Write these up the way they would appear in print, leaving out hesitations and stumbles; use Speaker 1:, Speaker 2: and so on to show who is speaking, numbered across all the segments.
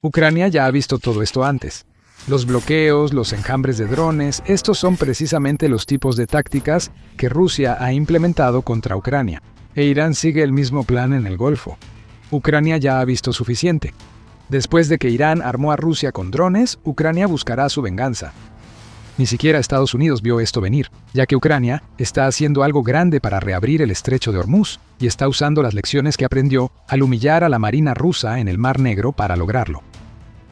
Speaker 1: Ucrania ya ha visto todo esto antes. Los bloqueos, los enjambres de drones, estos son precisamente los tipos de tácticas que Rusia ha implementado contra Ucrania. E Irán sigue el mismo plan en el Golfo. Ucrania ya ha visto suficiente. Después de que Irán armó a Rusia con drones, Ucrania buscará su venganza. Ni siquiera Estados Unidos vio esto venir, ya que Ucrania está haciendo algo grande para reabrir el estrecho de Hormuz y está usando las lecciones que aprendió al humillar a la marina rusa en el Mar Negro para lograrlo.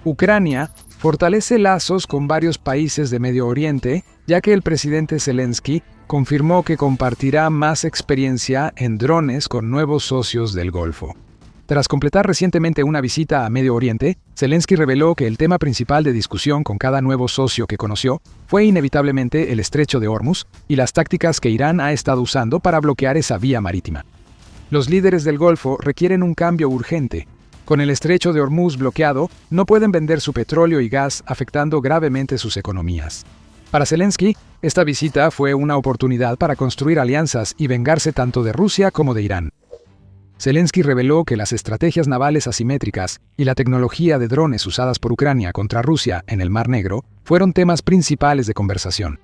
Speaker 1: Ucrania fortalece lazos con varios países de Medio Oriente, ya que el presidente Zelensky confirmó que compartirá más experiencia en drones con nuevos socios del Golfo. Tras completar recientemente una visita a Medio Oriente, Zelensky reveló que el tema principal de discusión con cada nuevo socio que conoció fue inevitablemente el estrecho de Hormuz y las tácticas que Irán ha estado usando para bloquear esa vía marítima. Los líderes del Golfo requieren un cambio urgente. Con el estrecho de Hormuz bloqueado, no pueden vender su petróleo y gas, afectando gravemente sus economías. Para Zelensky, esta visita fue una oportunidad para construir alianzas y vengarse tanto de Rusia como de Irán. Zelensky reveló que las estrategias navales asimétricas y la tecnología de drones usadas por Ucrania contra Rusia en el Mar Negro fueron temas principales de conversación.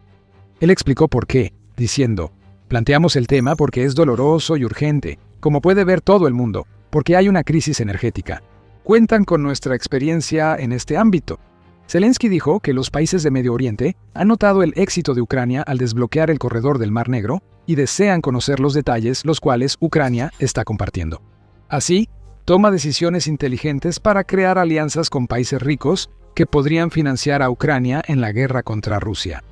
Speaker 1: Él explicó por qué, diciendo: «Planteamos el tema porque es doloroso y urgente, como puede ver todo el mundo, porque hay una crisis energética. Cuentan con nuestra experiencia en este ámbito». Zelensky dijo que los países de Medio Oriente han notado el éxito de Ucrania al desbloquear el corredor del Mar Negro y desean conocer los detalles, los cuales Ucrania está compartiendo. Así, toma decisiones inteligentes para crear alianzas con países ricos que podrían financiar a Ucrania en la guerra contra Rusia.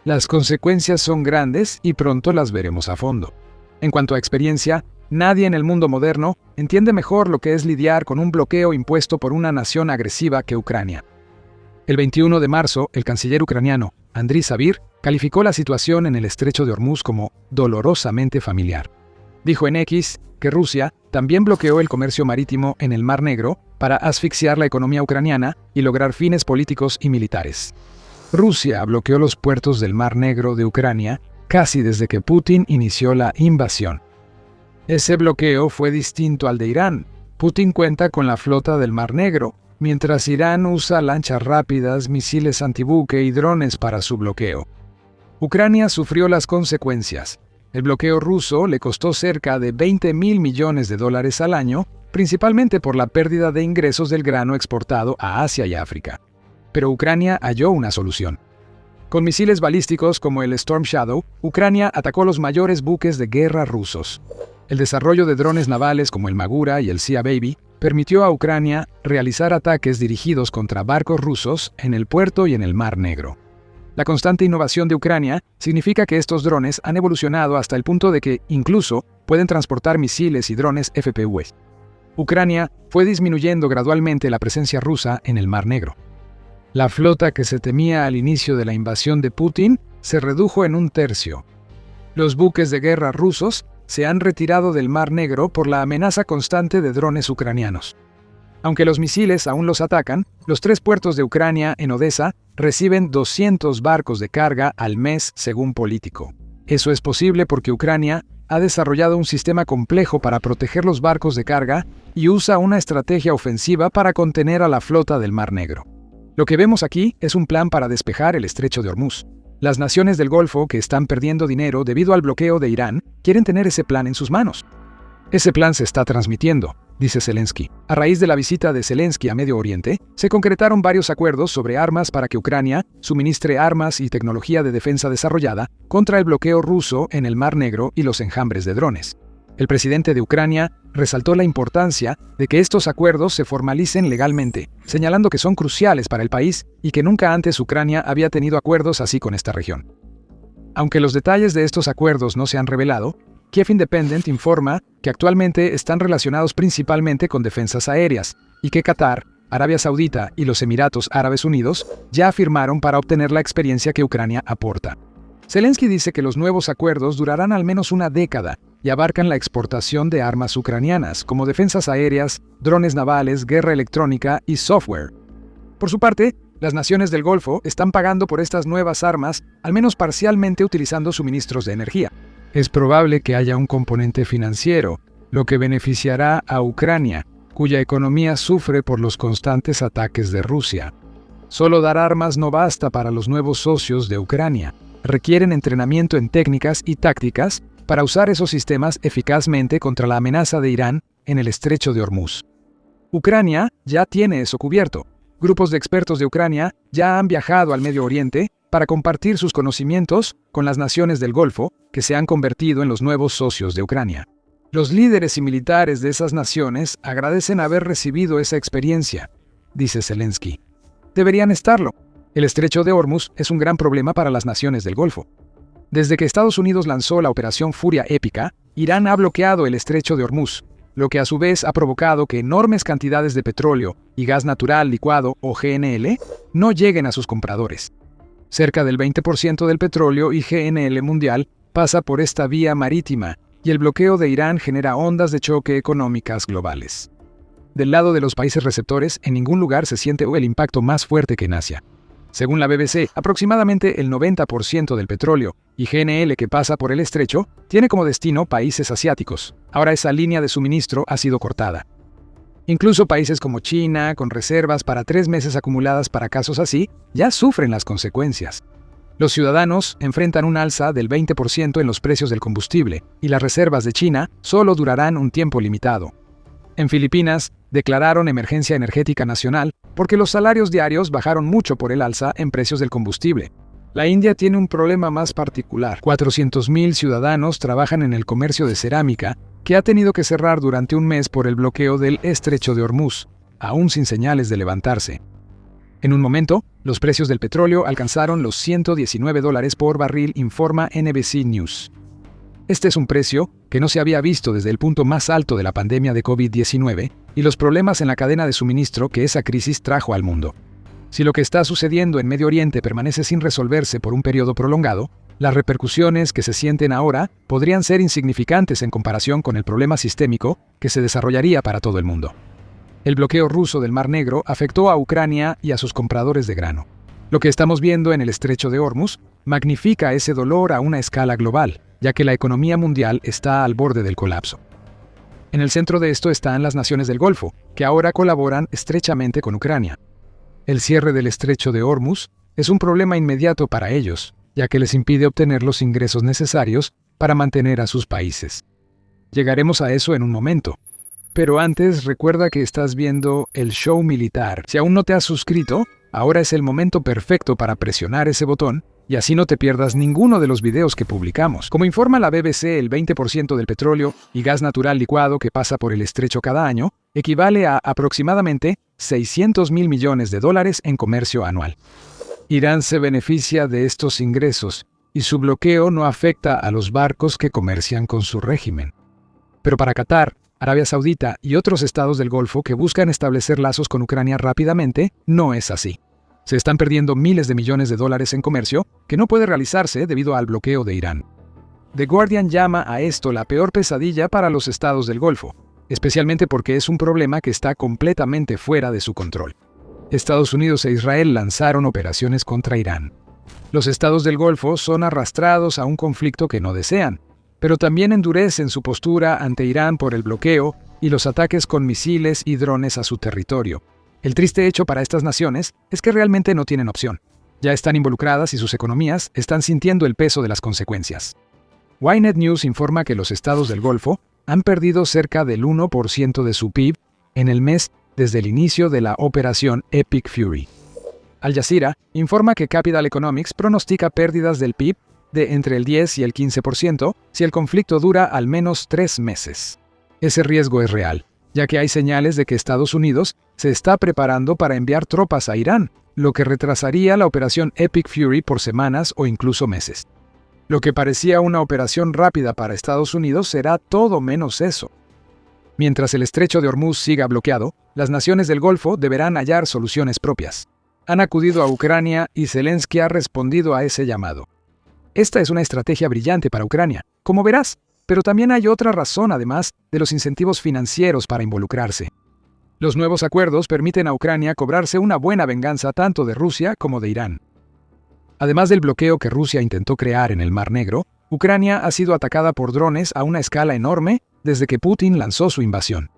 Speaker 1: Las consecuencias son grandes y pronto las veremos a fondo. En cuanto a experiencia, nadie en el mundo moderno entiende mejor lo que es lidiar con un bloqueo impuesto por una nación agresiva que Ucrania. El 21 de marzo, el canciller ucraniano, Andriy Savir, calificó la situación en el estrecho de Hormuz como dolorosamente familiar. Dijo en X que Rusia también bloqueó el comercio marítimo en el Mar Negro para asfixiar la economía ucraniana y lograr fines políticos y militares. Rusia bloqueó los puertos del Mar Negro de Ucrania casi desde que Putin inició la invasión. Ese bloqueo fue distinto al de Irán. Putin cuenta con la flota del Mar Negro, mientras Irán usa lanchas rápidas, misiles antibuque y drones para su bloqueo. Ucrania sufrió las consecuencias. El bloqueo ruso le costó cerca de $20.000 millones al año, principalmente por la pérdida de ingresos del grano exportado a Asia y África. Pero Ucrania halló una solución. Con misiles balísticos como el Storm Shadow, Ucrania atacó los mayores buques de guerra rusos. El desarrollo de drones navales como el Magura y el Sea Baby permitió a Ucrania realizar ataques dirigidos contra barcos rusos en el puerto y en el Mar Negro. La constante innovación de Ucrania significa que estos drones han evolucionado hasta el punto de que, incluso, pueden transportar misiles y drones FPV. Ucrania fue disminuyendo gradualmente la presencia rusa en el Mar Negro. La flota que se temía al inicio de la invasión de Putin se redujo en un tercio. Los buques de guerra rusos se han retirado del Mar Negro por la amenaza constante de drones ucranianos. Aunque los misiles aún los atacan, los 3 puertos de Ucrania en Odessa reciben 200 barcos de carga al mes, según Político. Eso es posible porque Ucrania ha desarrollado un sistema complejo para proteger los barcos de carga y usa una estrategia ofensiva para contener a la flota del Mar Negro. Lo que vemos aquí es un plan para despejar el estrecho de Hormuz. Las naciones del Golfo que están perdiendo dinero debido al bloqueo de Irán quieren tener ese plan en sus manos. Ese plan se está transmitiendo, dice Zelensky. A raíz de la visita de Zelensky a Medio Oriente, se concretaron varios acuerdos sobre armas para que Ucrania suministre armas y tecnología de defensa desarrollada contra el bloqueo ruso en el Mar Negro y los enjambres de drones. El presidente de Ucrania resaltó la importancia de que estos acuerdos se formalicen legalmente, señalando que son cruciales para el país y que nunca antes Ucrania había tenido acuerdos así con esta región. Aunque los detalles de estos acuerdos no se han revelado, Kiev Independent informa que actualmente están relacionados principalmente con defensas aéreas y que Qatar, Arabia Saudita y los Emiratos Árabes Unidos ya firmaron para obtener la experiencia que Ucrania aporta. Zelensky dice que los nuevos acuerdos durarán al menos una década y abarcan la exportación de armas ucranianas, como defensas aéreas, drones navales, guerra electrónica y software. Por su parte, las naciones del Golfo están pagando por estas nuevas armas, al menos parcialmente utilizando suministros de energía. Es probable que haya un componente financiero, lo que beneficiará a Ucrania, cuya economía sufre por los constantes ataques de Rusia. Solo dar armas no basta para los nuevos socios de Ucrania. Requieren entrenamiento en técnicas y tácticas para usar esos sistemas eficazmente contra la amenaza de Irán en el estrecho de Hormuz. Ucrania ya tiene eso cubierto. Grupos de expertos de Ucrania ya han viajado al Medio Oriente para compartir sus conocimientos con las naciones del Golfo, que se han convertido en los nuevos socios de Ucrania. Los líderes y militares de esas naciones agradecen haber recibido esa experiencia, dice Zelensky. Deberían estarlo. El estrecho de Hormuz es un gran problema para las naciones del Golfo. Desde que Estados Unidos lanzó la Operación Furia Épica, Irán ha bloqueado el estrecho de Hormuz, lo que a su vez ha provocado que enormes cantidades de petróleo y gas natural licuado, o GNL, no lleguen a sus compradores. Cerca del 20% del petróleo y GNL mundial pasa por esta vía marítima, y el bloqueo de Irán genera ondas de choque económicas globales. Del lado de los países receptores, en ningún lugar se siente el impacto más fuerte que en Asia. Según la BBC, aproximadamente el 90% del petróleo y GNL que pasa por el estrecho tiene como destino países asiáticos. Ahora esa línea de suministro ha sido cortada. Incluso países como China, con reservas para 3 meses acumuladas para casos así, ya sufren las consecuencias. Los ciudadanos enfrentan un alza del 20% en los precios del combustible, y las reservas de China solo durarán un tiempo limitado. En Filipinas, declararon emergencia energética nacional porque los salarios diarios bajaron mucho por el alza en precios del combustible. La India tiene un problema más particular. 400.000 ciudadanos trabajan en el comercio de cerámica, que ha tenido que cerrar durante un mes por el bloqueo del estrecho de Hormuz, aún sin señales de levantarse. En un momento, los precios del petróleo alcanzaron los $119 por barril, informa NBC News. Este es un precio que no se había visto desde el punto más alto de la pandemia de COVID-19 y los problemas en la cadena de suministro que esa crisis trajo al mundo. Si lo que está sucediendo en Medio Oriente permanece sin resolverse por un periodo prolongado, las repercusiones que se sienten ahora podrían ser insignificantes en comparación con el problema sistémico que se desarrollaría para todo el mundo. El bloqueo ruso del Mar Negro afectó a Ucrania y a sus compradores de grano. Lo que estamos viendo en el estrecho de Hormuz magnifica ese dolor a una escala global, ya que la economía mundial está al borde del colapso. En el centro de esto están las naciones del Golfo, que ahora colaboran estrechamente con Ucrania. El cierre del estrecho de Hormuz es un problema inmediato para ellos, ya que les impide obtener los ingresos necesarios para mantener a sus países. Llegaremos a eso en un momento. Pero antes, recuerda que estás viendo el show militar. Si aún no te has suscrito, ahora es el momento perfecto para presionar ese botón y así no te pierdas ninguno de los videos que publicamos. Como informa la BBC, el 20% del petróleo y gas natural licuado que pasa por el estrecho cada año equivale a aproximadamente $600.000 millones en comercio anual. Irán se beneficia de estos ingresos y su bloqueo no afecta a los barcos que comercian con su régimen. Pero para Qatar, Arabia Saudita y otros estados del Golfo que buscan establecer lazos con Ucrania rápidamente, no es así. Se están perdiendo miles de millones de dólares en comercio que no puede realizarse debido al bloqueo de Irán. The Guardian llama a esto la peor pesadilla para los estados del Golfo, especialmente porque es un problema que está completamente fuera de su control. Estados Unidos e Israel lanzaron operaciones contra Irán. Los estados del Golfo son arrastrados a un conflicto que no desean, pero también endurecen su postura ante Irán por el bloqueo y los ataques con misiles y drones a su territorio. El triste hecho para estas naciones es que realmente no tienen opción. Ya están involucradas y sus economías están sintiendo el peso de las consecuencias. Ynet News informa que los estados del Golfo han perdido cerca del 1% de su PIB en el mes desde el inicio de la operación Epic Fury. Al Jazeera informa que Capital Economics pronostica pérdidas del PIB de entre el 10 y el 15% si el conflicto dura al menos 3 meses. Ese riesgo es real, ya que hay señales de que Estados Unidos se está preparando para enviar tropas a Irán, lo que retrasaría la operación Epic Fury por semanas o incluso meses. Lo que parecía una operación rápida para Estados Unidos será todo menos eso. Mientras el estrecho de Hormuz siga bloqueado, las naciones del Golfo deberán hallar soluciones propias. Han acudido a Ucrania y Zelensky ha respondido a ese llamado. Esta es una estrategia brillante para Ucrania, como verás, pero también hay otra razón además de los incentivos financieros para involucrarse. Los nuevos acuerdos permiten a Ucrania cobrarse una buena venganza tanto de Rusia como de Irán. Además del bloqueo que Rusia intentó crear en el Mar Negro, Ucrania ha sido atacada por drones a una escala enorme desde que Putin lanzó su invasión.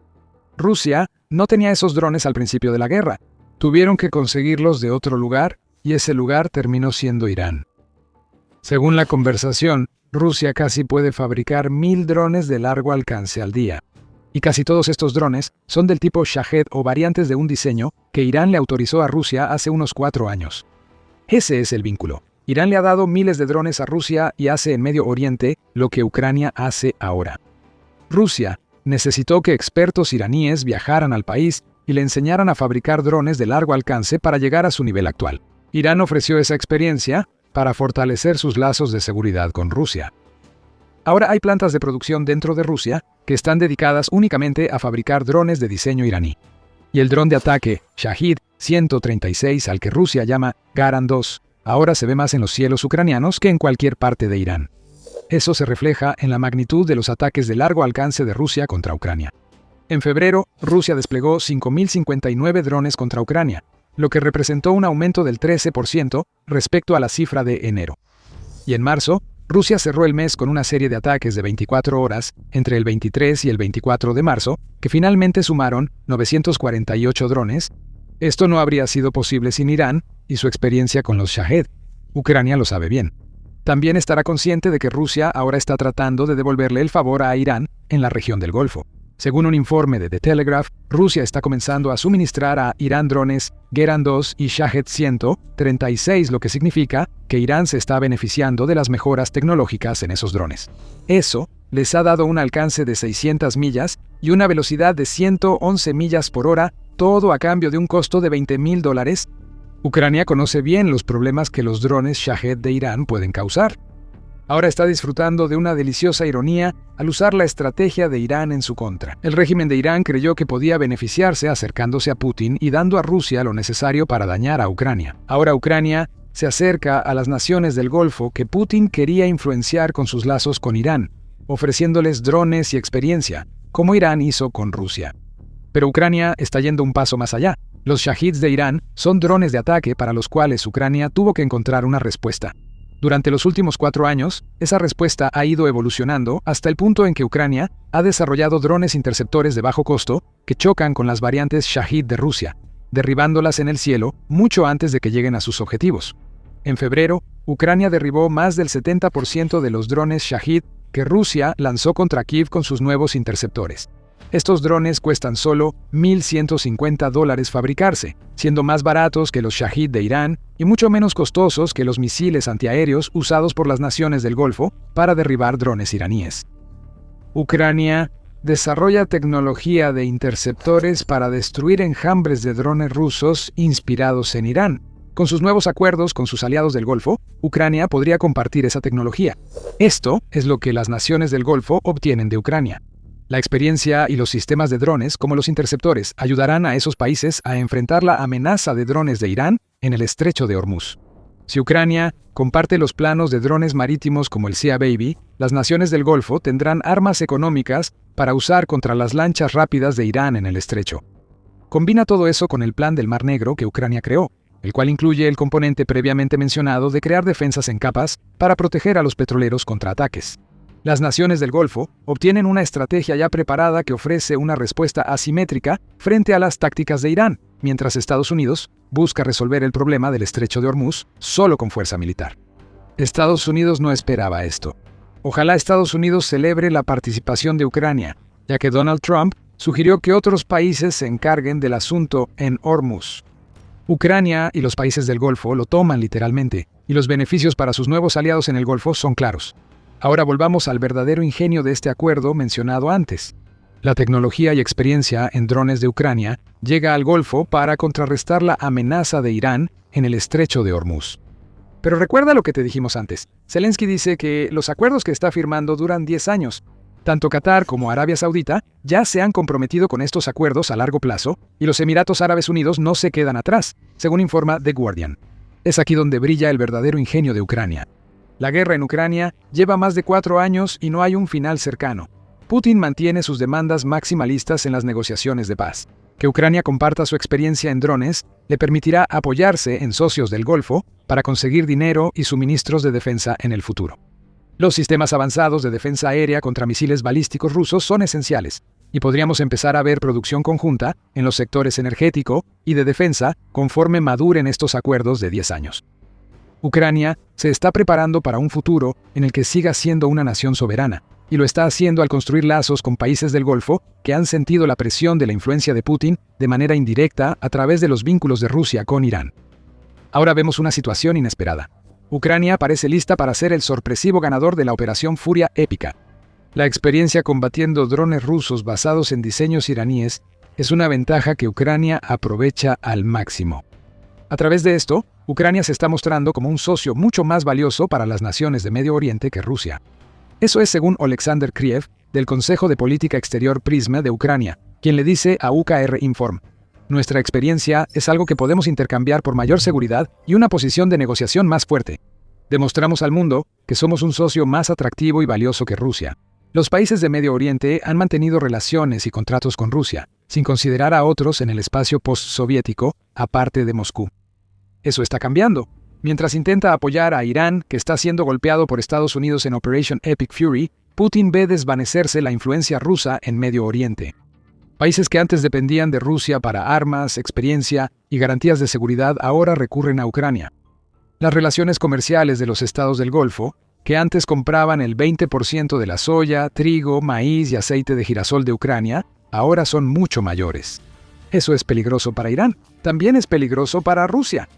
Speaker 1: Rusia no tenía esos drones al principio de la guerra. Tuvieron que conseguirlos de otro lugar, y ese lugar terminó siendo Irán. Según la conversación, Rusia casi puede fabricar 1000 drones de largo alcance al día. Y casi todos estos drones son del tipo Shahed o variantes de un diseño que Irán le autorizó a Rusia hace unos 4 años. Ese es el vínculo. Irán le ha dado miles de drones a Rusia y hace en Medio Oriente lo que Ucrania hace ahora. Rusia necesitó que expertos iraníes viajaran al país y le enseñaran a fabricar drones de largo alcance para llegar a su nivel actual. Irán ofreció esa experiencia para fortalecer sus lazos de seguridad con Rusia. Ahora hay plantas de producción dentro de Rusia que están dedicadas únicamente a fabricar drones de diseño iraní. Y el dron de ataque Shahed 136, al que Rusia llama Garand-2, ahora se ve más en los cielos ucranianos que en cualquier parte de Irán. Eso se refleja en la magnitud de los ataques de largo alcance de Rusia contra Ucrania. En febrero, Rusia desplegó 5.059 drones contra Ucrania, lo que representó un aumento del 13% respecto a la cifra de enero. Y en marzo, Rusia cerró el mes con una serie de ataques de 24 horas entre el 23 y el 24 de marzo, que finalmente sumaron 948 drones. Esto no habría sido posible sin Irán y su experiencia con los Shahed. Ucrania lo sabe bien. También estará consciente de que Rusia ahora está tratando de devolverle el favor a Irán en la región del Golfo. Según un informe de The Telegraph, Rusia está comenzando a suministrar a Irán drones Garand-2 y Shahed 136, lo que significa que Irán se está beneficiando de las mejoras tecnológicas en esos drones. Eso les ha dado un alcance de 600 millas y una velocidad de 111 millas por hora, todo a cambio de un costo de $20,000. Ucrania conoce bien los problemas que los drones Shahed de Irán pueden causar. Ahora está disfrutando de una deliciosa ironía al usar la estrategia de Irán en su contra. El régimen de Irán creyó que podía beneficiarse acercándose a Putin y dando a Rusia lo necesario para dañar a Ucrania. Ahora Ucrania se acerca a las naciones del Golfo que Putin quería influenciar con sus lazos con Irán, ofreciéndoles drones y experiencia, como Irán hizo con Rusia. Pero Ucrania está yendo un paso más allá. Los Shahed de Irán son drones de ataque para los cuales Ucrania tuvo que encontrar una respuesta. Durante los últimos 4 años, esa respuesta ha ido evolucionando hasta el punto en que Ucrania ha desarrollado drones interceptores de bajo costo que chocan con las variantes Shahed de Rusia, derribándolas en el cielo mucho antes de que lleguen a sus objetivos. En febrero, Ucrania derribó más del 70% de los drones Shahed que Rusia lanzó contra Kiev con sus nuevos interceptores. Estos drones cuestan solo $1,150 fabricarse, siendo más baratos que los Shahed de Irán y mucho menos costosos que los misiles antiaéreos usados por las naciones del Golfo para derribar drones iraníes. Ucrania desarrolla tecnología de interceptores para destruir enjambres de drones rusos inspirados en Irán. Con sus nuevos acuerdos con sus aliados del Golfo, Ucrania podría compartir esa tecnología. Esto es lo que las naciones del Golfo obtienen de Ucrania. La experiencia y los sistemas de drones, como los interceptores, ayudarán a esos países a enfrentar la amenaza de drones de Irán en el estrecho de Hormuz. Si Ucrania comparte los planos de drones marítimos como el Sea Baby, las naciones del Golfo tendrán armas económicas para usar contra las lanchas rápidas de Irán en el estrecho. Combina todo eso con el plan del Mar Negro que Ucrania creó, el cual incluye el componente previamente mencionado de crear defensas en capas para proteger a los petroleros contra ataques. Las naciones del Golfo obtienen una estrategia ya preparada que ofrece una respuesta asimétrica frente a las tácticas de Irán, mientras Estados Unidos busca resolver el problema del estrecho de Hormuz solo con fuerza militar. Estados Unidos no esperaba esto. Ojalá Estados Unidos celebre la participación de Ucrania, ya que Donald Trump sugirió que otros países se encarguen del asunto en Hormuz. Ucrania y los países del Golfo lo toman literalmente, y los beneficios para sus nuevos aliados en el Golfo son claros. Ahora volvamos al verdadero ingenio de este acuerdo mencionado antes. La tecnología y experiencia en drones de Ucrania llega al Golfo para contrarrestar la amenaza de Irán en el estrecho de Hormuz. Pero recuerda lo que te dijimos antes. Zelensky dice que los acuerdos que está firmando duran 10 años. Tanto Qatar como Arabia Saudita ya se han comprometido con estos acuerdos a largo plazo y los Emiratos Árabes Unidos no se quedan atrás, según informa The Guardian. Es aquí donde brilla el verdadero ingenio de Ucrania. La guerra en Ucrania lleva más de 4 años y no hay un final cercano. Putin mantiene sus demandas maximalistas en las negociaciones de paz. Que Ucrania comparta su experiencia en drones le permitirá apoyarse en socios del Golfo para conseguir dinero y suministros de defensa en el futuro. Los sistemas avanzados de defensa aérea contra misiles balísticos rusos son esenciales, y podríamos empezar a ver producción conjunta en los sectores energético y de defensa conforme maduren estos acuerdos de 10 años. Ucrania se está preparando para un futuro en el que siga siendo una nación soberana, y lo está haciendo al construir lazos con países del Golfo que han sentido la presión de la influencia de Putin de manera indirecta a través de los vínculos de Rusia con Irán. Ahora vemos una situación inesperada. Ucrania parece lista para ser el sorpresivo ganador de la Operación Furia Épica. La experiencia combatiendo drones rusos basados en diseños iraníes es una ventaja que Ucrania aprovecha al máximo. A través de esto, Ucrania se está mostrando como un socio mucho más valioso para las naciones de Medio Oriente que Rusia. Eso es según Oleksandr Kriev, del Consejo de Política Exterior Prisma de Ucrania, quien le dice a UKR Inform: nuestra experiencia es algo que podemos intercambiar por mayor seguridad y una posición de negociación más fuerte. Demostramos al mundo que somos un socio más atractivo y valioso que Rusia. Los países de Medio Oriente han mantenido relaciones y contratos con Rusia, sin considerar a otros en el espacio postsoviético, aparte de Moscú. Eso está cambiando. Mientras intenta apoyar a Irán, que está siendo golpeado por Estados Unidos en Operation Epic Fury, Putin ve desvanecerse la influencia rusa en Medio Oriente. Países que antes dependían de Rusia para armas, experiencia y garantías de seguridad ahora recurren a Ucrania. Las relaciones comerciales de los estados del Golfo, que antes compraban el 20% de la soya, trigo, maíz y aceite de girasol de Ucrania, ahora son mucho mayores. Eso es peligroso para Irán. También es peligroso para Rusia.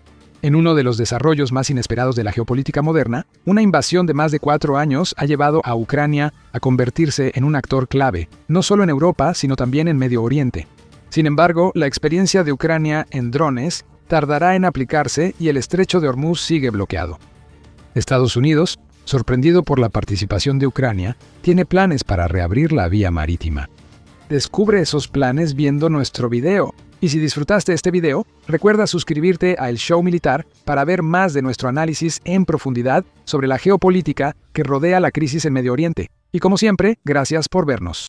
Speaker 1: En uno de los desarrollos más inesperados de la geopolítica moderna, una invasión de más de 4 años ha llevado a Ucrania a convertirse en un actor clave, no solo en Europa, sino también en Medio Oriente. Sin embargo, la experiencia de Ucrania en drones tardará en aplicarse y el estrecho de Hormuz sigue bloqueado. Estados Unidos, sorprendido por la participación de Ucrania, tiene planes para reabrir la vía marítima. Descubre esos planes viendo nuestro video. Y si disfrutaste este video, recuerda suscribirte a El Show Militar para ver más de nuestro análisis en profundidad sobre la geopolítica que rodea la crisis en Medio Oriente. Y como siempre, gracias por vernos.